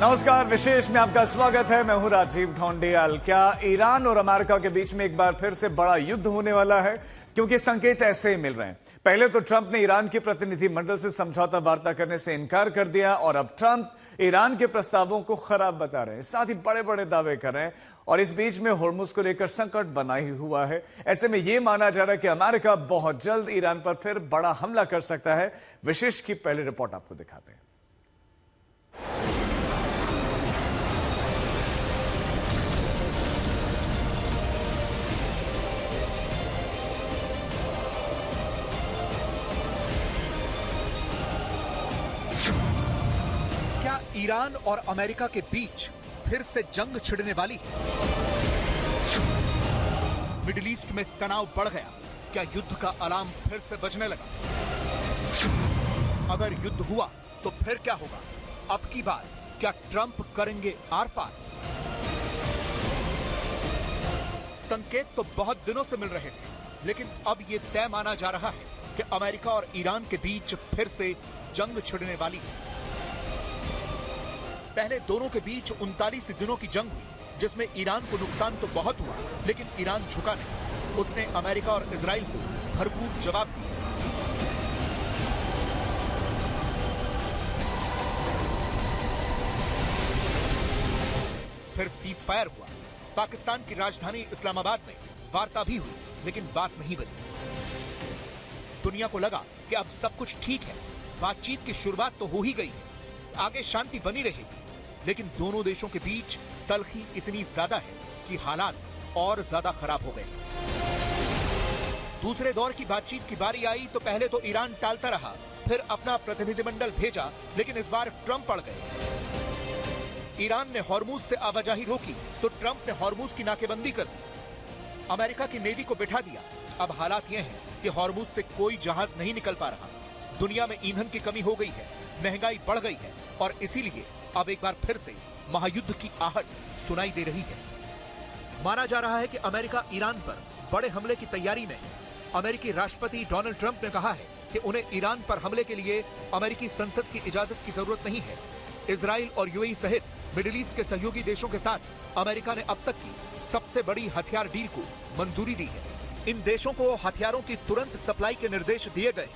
नमस्कार, विशेष में आपका स्वागत है। मैं हूं राजीव ढोंडियाल। क्या ईरान और अमेरिका के बीच में एक बार फिर से बड़ा युद्ध होने वाला है? क्योंकि संकेत ऐसे ही मिल रहे हैं। पहले तो ट्रंप ने ईरान के प्रतिनिधिमंडल से समझौता वार्ता करने से इनकार कर दिया और अब ट्रंप ईरान के प्रस्तावों को खराब बता रहे हैं, साथ ही बड़े बड़े दावे कर रहे हैं। और इस बीच में होर्मुज को लेकर संकट बना ही हुआ है। ऐसे में यह माना जा रहा है कि अमेरिका बहुत जल्द ईरान पर फिर बड़ा हमला कर सकता है। विशेष की पहली रिपोर्ट आपको दिखाते हैं। क्या ईरान और अमेरिका के बीच फिर से जंग छिड़ने वाली है? मिडिल ईस्ट में तनाव बढ़ गया। क्या युद्ध का अलार्म फिर से बजने लगा? अगर युद्ध हुआ तो फिर क्या होगा? अब की बार क्या ट्रंप करेंगे आर पार? संकेत तो बहुत दिनों से मिल रहे थे, लेकिन अब यह तय माना जा रहा है कि अमेरिका और ईरान के बीच फिर से जंग छिड़ने वाली है। पहले दोनों के बीच 39 दिनों की जंग हुई, जिसमें ईरान को नुकसान तो बहुत हुआ, लेकिन ईरान झुका नहीं। उसने अमेरिका और इजराइल को भरपूर जवाब दिया। फिर सीज फायर हुआ। पाकिस्तान की राजधानी इस्लामाबाद में वार्ता भी हुई, लेकिन बात नहीं बनी। दुनिया को लगा कि अब सब कुछ ठीक है, बातचीत की शुरुआत तो हो ही गई है, आगे शांति बनी रहेगी। लेकिन दोनों देशों के बीच तलखी इतनी ज्यादा है कि हालात और ज्यादा खराब हो गए। दूसरे दौर की बातचीत की बारी आई तो पहले तो ईरान टालता रहा, फिर अपना प्रतिनिधिमंडल भेजा, लेकिन इस बार ट्रंप अड़ गए। ईरान ने हॉर्मुज से आवाजाही रोकी तो ट्रंप ने हॉर्मुज की नाकेबंदी कर दी। अमेरिका की नेवी को बिठा दिया। अब हालात यह हैं कि हॉर्मुज से कोई जहाज नहीं निकल पा रहा। दुनिया में ईंधन की कमी हो गई है, महंगाई बढ़ गई है और इसीलिए अब एक बार फिर से महायुद्ध की आहट सुनाई दे रही है। माना जा रहा है कि अमेरिका ईरान पर बड़े हमले की तैयारी में है। अमेरिकी राष्ट्रपति डोनाल्ड ट्रंप ने कहा है कि उन्हें ईरान पर हमले के लिए अमेरिकी संसद की इजाजत की जरूरत नहीं है। इजराइल और यूएई सहित मिडिल ईस्ट के सहयोगी देशों के साथ अमेरिका ने अब तक की सबसे बड़ी हथियार डील को मंजूरी दी है। इन देशों को हथियारों की तुरंत सप्लाई के निर्देश दिए गए।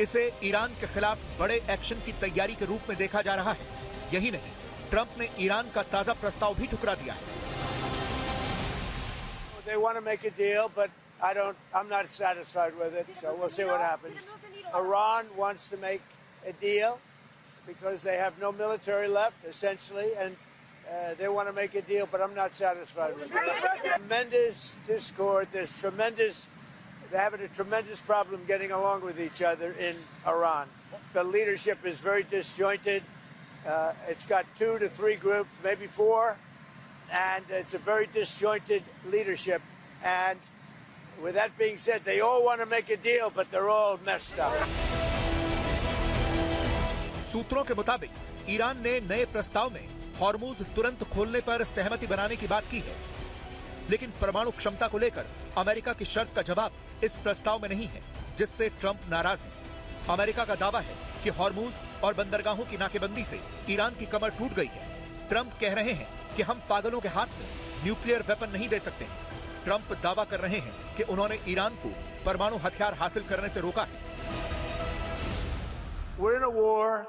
इसे ईरान के खिलाफ बड़े एक्शन की तैयारी के रूप में देखा जा रहा है। यही नहीं, ट्रंप ने ईरान का ताजा प्रस्ताव भी ठुकरा दिया है। They want to make a deal, but I'm not satisfied with it, so we'll see what happens. Iran wants to make a deal because they have no military left, essentially, and they want to make a deal, but I'm not satisfied with it. Tremendous discord. They're having a tremendous problem getting along with each other in Iran. The leadership is very disjointed. It's got 2 to 3 groups, maybe 4, and it's a very disjointed leadership. And with that being said, they all want to make a deal, but they're all messed up. सूत्रों के मुताबिक Iran ने नए प्रस्ताव में Hormuz तुरंत खोलने पर सहमति बनाने की बात की है, लेकिन परमाणु क्षमता को लेकर अमेरिका की शर्त का जवाब इस प्रस्ताव में नहीं है, जिससे ट्रंप नाराज है। अमेरिका का दावा है कि हॉर्मुज और बंदरगाहों की नाकेबंदी से ईरान की कमर टूट गई है। ट्रंप कह रहे हैं कि हम पागलों के हाथ में न्यूक्लियर वेपन नहीं दे सकते। ट्रंप दावा कर रहे हैं कि उन्होंने ईरान को परमाणु हथियार हासिल करने से रोका है। We're in a war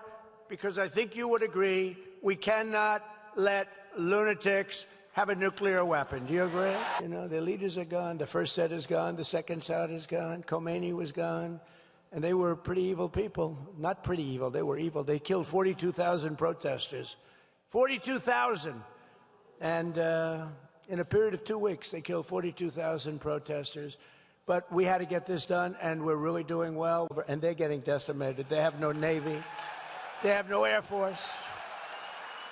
because I think you would agree we cannot let lunatics have a nuclear weapon. Do you agree? You know, the leaders are gone. The first set is gone. The second set is gone. Khomeini was gone. And they were pretty evil people. Not pretty evil. They were evil. They killed 42,000 protesters. 42,000. And in a period of 2 weeks, they killed 42,000 protesters. But we had to get this done, and we're really doing well. And they're getting decimated. They have no Navy. They have no Air Force.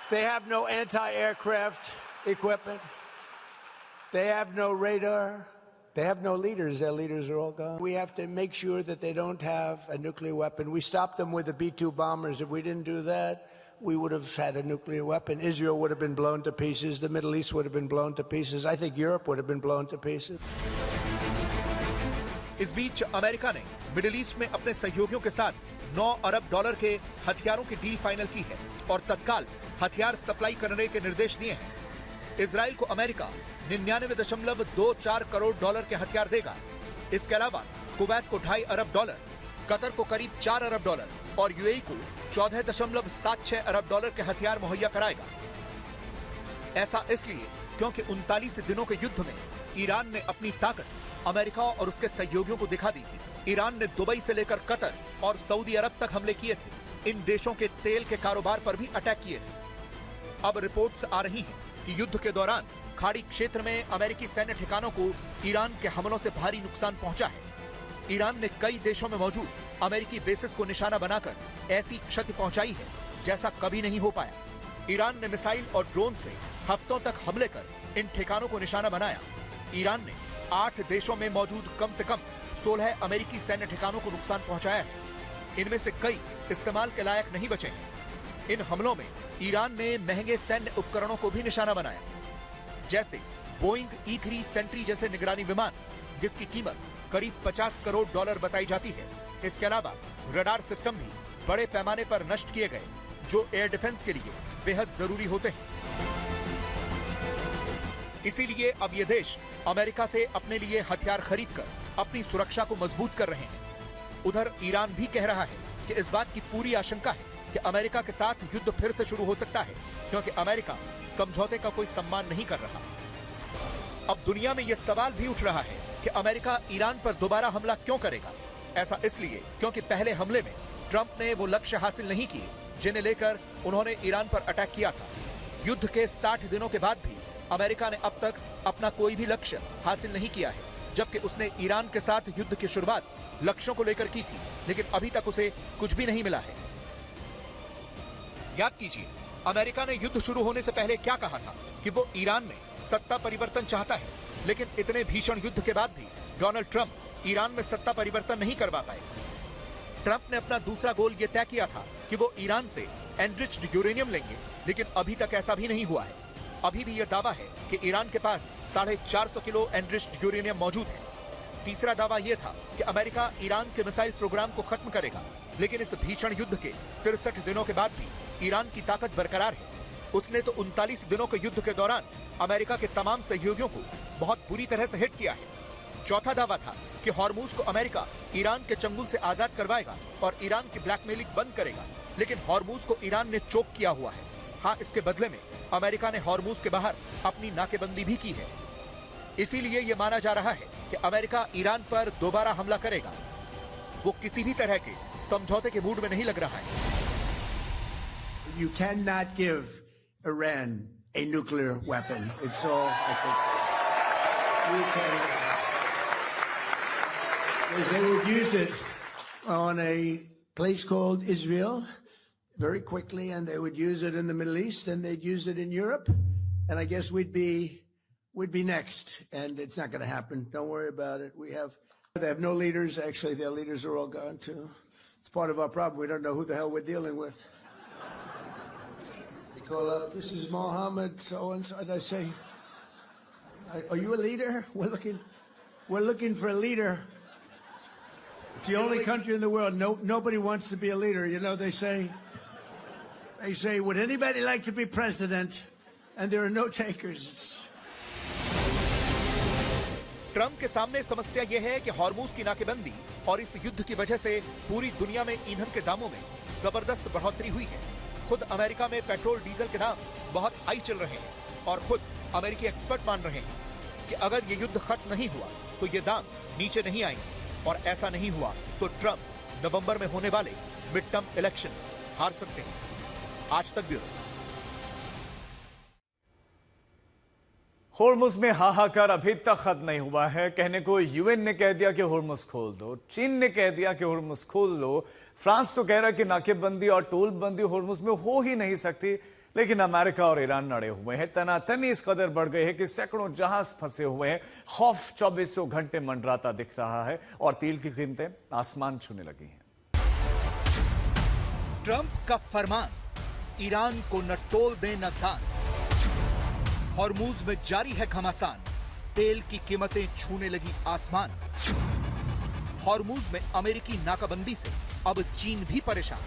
They have no anti-aircraft equipment. They have no radar. They have no leaders. Their leaders are all gone. We have to make sure that they don't have a nuclear weapon. We stopped them with the B-2 bombers. If we didn't do that, we would have had a nuclear weapon. Israel would have been blown to pieces. The Middle East would have been blown to pieces. I think Europe would have been blown to pieces. इस बीच America ने middle east में अपने सहयोगियों के साथ $9 अरब के हथियारों की डील फाइनल की है और तत्काल हथियार सप्लाई करने के निर्देश दिए हैं। इजराइल को अमेरिका $99.24 करोड़ के हथियार देगा। इसके अलावा कुवैत को $2.5 अरब, कतर को करीब $4 अरब और यूएई को $14.76 अरब के हथियार मुहैया कराएगा। ऐसा इसलिए क्योंकि 39 दिनों के युद्ध में ईरान ने अपनी ताकत अमेरिका और उसके सहयोगियों को दिखा दी थी। ईरान ने दुबई से लेकर कतर और सऊदी अरब तक हमले किए थे। इन देशों के तेल के कारोबार पर भी अटैक किए थे। अब रिपोर्ट्स आ रही हैं कि युद्ध के दौरान खाड़ी क्षेत्र में अमेरिकी सैन्य ठिकानों को ईरान के हमलों से भारी नुकसान पहुंचा है। ईरान ने कई देशों में मौजूद अमेरिकी बेसिस को निशाना बनाकर ऐसी क्षति पहुंचाई है जैसा कभी नहीं हो पाया। ईरान ने मिसाइल और ड्रोन से हफ्तों तक हमले कर इन ठिकानों को निशाना बनाया। ईरान ने 8 देशों में मौजूद कम से कम 16 अमेरिकी सैन्य ठिकानों को नुकसान पहुंचाया है। इनमें से कई इस्तेमाल के लायक नहीं बचे हैं। इन हमलों में ईरान ने महंगे सैन्य उपकरणों को भी निशाना बनाया, जैसे बोइंग E-3 सेंट्री जैसे निगरानी विमान, जिसकी कीमत करीब $50 करोड़ बताई जाती है। इसके अलावा रडार सिस्टम भी बड़े पैमाने पर नष्ट किए गए, जो एयर डिफेंस के लिए बेहद जरूरी होते हैं। इसीलिए अब ये देश अमेरिका से अपने लिए हथियार खरीदकर अपनी सुरक्षा को मजबूत कर रहे हैं। उधर ईरान भी कह रहा है कि इस बात की पूरी आशंका है कि अमेरिका के साथ युद्ध फिर से शुरू हो सकता है, क्योंकि अमेरिका समझौते का कोई सम्मान नहीं कर रहा। अब दुनिया में यह सवाल भी उठ रहा है कि अमेरिका ईरान पर दोबारा हमला क्यों करेगा। ऐसा इसलिए क्योंकि पहले हमले में ट्रंप ने वो लक्ष्य हासिल नहीं किए जिन्हें लेकर उन्होंने ईरान पर अटैक किया था। युद्ध के 60 दिनों के बाद भी अमेरिका ने अब तक अपना कोई भी लक्ष्य हासिल नहीं किया है, जबकि उसने ईरान के साथ युद्ध की शुरुआत लक्ष्यों को लेकर की थी, लेकिन अभी तक उसे कुछ भी नहीं मिला है। याद कीजिए, अमेरिका ने युद्ध शुरू होने से पहले क्या कहा था कि वो ईरान में सत्ता परिवर्तन चाहता है, लेकिन इतने भीषण युद्ध के बाद भी डोनाल्ड ट्रंप ईरान में सत्ता परिवर्तन नहीं करवा पाए। ट्रंप ने अपना दूसरा गोल यह तय किया था कि वो ईरान से एनरिच्ड यूरेनियम लेंगे, लेकिन अभी तक ऐसा भी नहीं हुआ है। अभी भी यह दावा है कि ईरान के पास 450 किलो एनरिच्ड यूरेनियम मौजूद है। तीसरा दावा यह था कि अमेरिका ईरान के मिसाइल प्रोग्राम को खत्म करेगा, लेकिन इस भीषण युद्ध के 63 दिनों के बाद भी ईरान की ताकत बरकरार है। उसने तो 39 दिनों के युद्ध के दौरान अमेरिका के तमाम सहयोगियों को बहुत बुरी तरह से हिट किया है। चौथा दावा था कि हॉर्मूज को अमेरिका ईरान के चंगुल से आजाद करवाएगा और ईरान की ब्लैकमेलिंग बंद करेगा, लेकिन हॉर्मूज को ईरान ने चोक किया हुआ है। हाँ, इसके बदले में अमेरिका ने हॉर्मूज के बाहर अपनी नाकेबंदी भी की है। इसीलिए यह माना जा रहा है कि अमेरिका ईरान पर दोबारा हमला करेगा। वो किसी भी तरह के समझौते के मूड में नहीं लग रहा है। You cannot give Iran a nuclear weapon. It's all, I think, you can, because they would use it on a place called Israel very quickly, and they would use it in the Middle East, and they'd use it in Europe, and I guess we'd be next, and it's not going to happen. Don't worry about it. They have no leaders. Actually, their leaders are all gone too. It's part of our problem. We don't know who the hell we're dealing with. They call up, this is Mohammed, so and so, and I say, are you a leader? We're looking for a leader. It's the only country in the world. Nobody wants to be a leader. You know, they say, would anybody like to be president? And there are no takers. Trump के सामने समस्या यह है कि Hormuz की नाकेबंदी और इस युद्ध की वजह से पूरी दुनिया में ईंधन के दामों में जबरदस्त बढ़ोतरी हुई है। खुद अमेरिका में पेट्रोल डीजल के दाम बहुत हाई चल रहे हैं और खुद अमेरिकी एक्सपर्ट मान रहे हैं कि अगर ये युद्ध खत्म नहीं हुआ तो ये दाम नीचे नहीं आएंगे, और ऐसा नहीं हुआ तो ट्रंप नवंबर में होने वाले मिड टर्म इलेक्शन हार सकते हैं। आज तक ब्यूरो। होर्मुज में हाहाकार अभी तक खत्म नहीं हुआ है। कहने को यूएन ने कह दिया कि होर्मुज खोल दो, चीन ने कह दिया कि होर्मुज खोल दो, फ्रांस तो कह रहा है कि नाकेबंदी और टोल बंदी होर्मुज में हो ही नहीं सकती, लेकिन अमेरिका और ईरान अड़े हुए हैं। तनातनी इस कदर बढ़ गई है कि सैकड़ों जहाज फंसे हुए हैं। खौफ 24 घंटे मंडराता दिख रहा है और तेल की कीमतें आसमान छूने लगी हैं। ट्रंप का फरमान, ईरान को न टोल दे न दान। हॉर्मूज में जारी है घमासान, तेल की कीमतें छूने लगी आसमान। हॉर्मूज में अमेरिकी नाकाबंदी से अब चीन भी परेशान।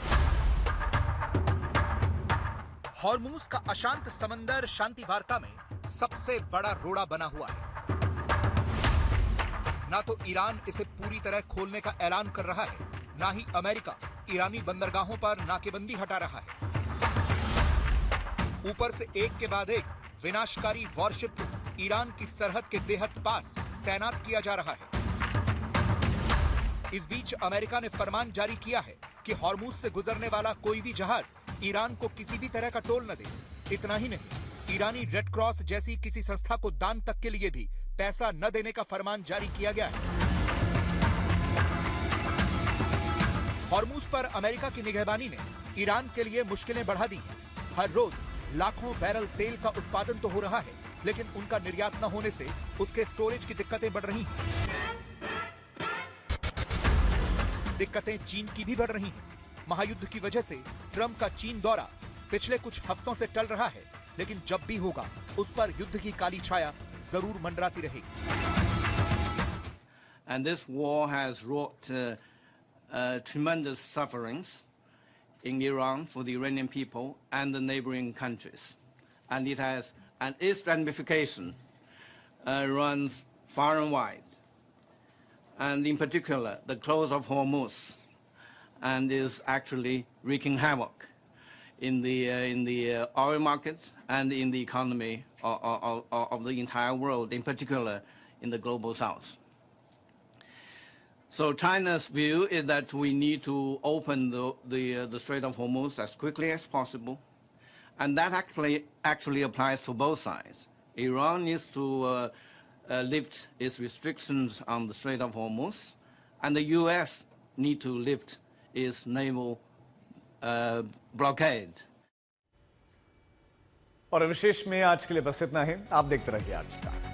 हॉर्मूज का अशांत समंदर शांति वार्ता में सबसे बड़ा रोड़ा बना हुआ है। ना तो ईरान इसे पूरी तरह खोलने का ऐलान कर रहा है, ना ही अमेरिका ईरानी बंदरगाहों पर नाकेबंदी हटा रहा है। ऊपर से एक के बाद एक विनाशकारी वॉरशिप ईरान की सरहद के बेहद पास तैनात किया जा रहा है। इस बीच अमेरिका ने फरमान जारी किया है कि हॉर्मूज से गुजरने वाला कोई भी जहाज ईरान को किसी भी तरह का टोल न दे। इतना ही नहीं, ईरानी रेड क्रॉस जैसी किसी संस्था को दान तक के लिए भी पैसा न देने का फरमान जारी किया गया है। हॉर्मूज पर अमेरिका की निगहबानी ने ईरान के लिए मुश्किलें बढ़ा दी हैं। हर रोज लाखों बैरल तेल का उत्पादन तो हो रहा है, लेकिन उनका निर्यात न होने से उसके स्टोरेज की दिक्कतें बढ़ रही हैं। दिक्कतें चीन की भी बढ़ रही हैं। महायुद्ध की वजह से ट्रंप का चीन दौरा पिछले कुछ हफ्तों से टल रहा है, लेकिन जब भी होगा उस पर युद्ध की काली छाया जरूर मंडराती रहेगी। And this war has wrought tremendous sufferings in Iran for the Iranian people and the neighboring countries. And it has, and its ramification runs far and wide. And in particular, the close of Hormuz, and is actually wreaking havoc in the oil market and in the economy of the entire world, in particular in the global south. So China's view is that we need to open the Strait of Hormuz as quickly as possible, and that actually applies to both sides. Iran needs to lift its restrictions on the Strait of Hormuz, and the U.S. need to lift its naval blockade. और विशेष में आज के लिए बस इतना ही। आप देखते रहिए आज तक।